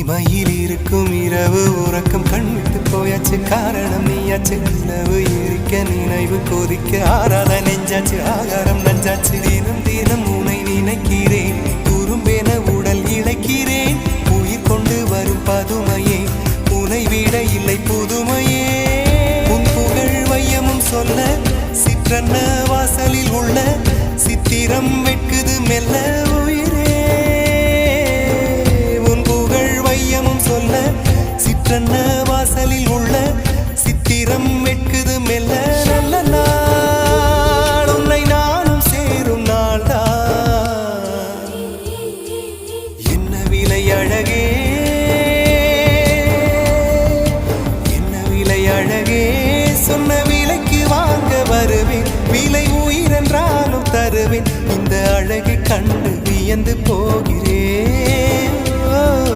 தனிமையில் இருக்கும் இரவு உறக்கம் கண்விட்டு போயாச்சு காரணம் நீயாச்சு நிலவு எரிக்க நினைவு கொதிக்க ஆறாத நெஞ்சாச்சு ஆகாரம் நஞ்சாச்சு தினம் தினம் உனை நினைக்கிறேன் குறும்பென உடல் இழைக்கிறேன் உயிர் கொண்டு வரும் பதுமையே உனை விட இல்லை புதுமையே உன் புகழ் வையமும் சொல்ல சிற்றன்ன வாசலில் உள்ள சித்திரம் வெட்குது மெல்ல உயிரே உன் புகழ் வையமும் சொல்ல சிற்றன்ன வாசலில் உள்ள சித்திரம் வெட்குது மெல்ல நல்ல நாள் உன்னை நானும் சேரும் நாள்தான் என்ன விலை அழகே என்ன விலை அழகே சொன்ன விலைக்கு வாங்க வருவேன் விலை உயிரென்றாலும் தருவேன் இந்த அழகை கண்டு வியந்து போகிறேன்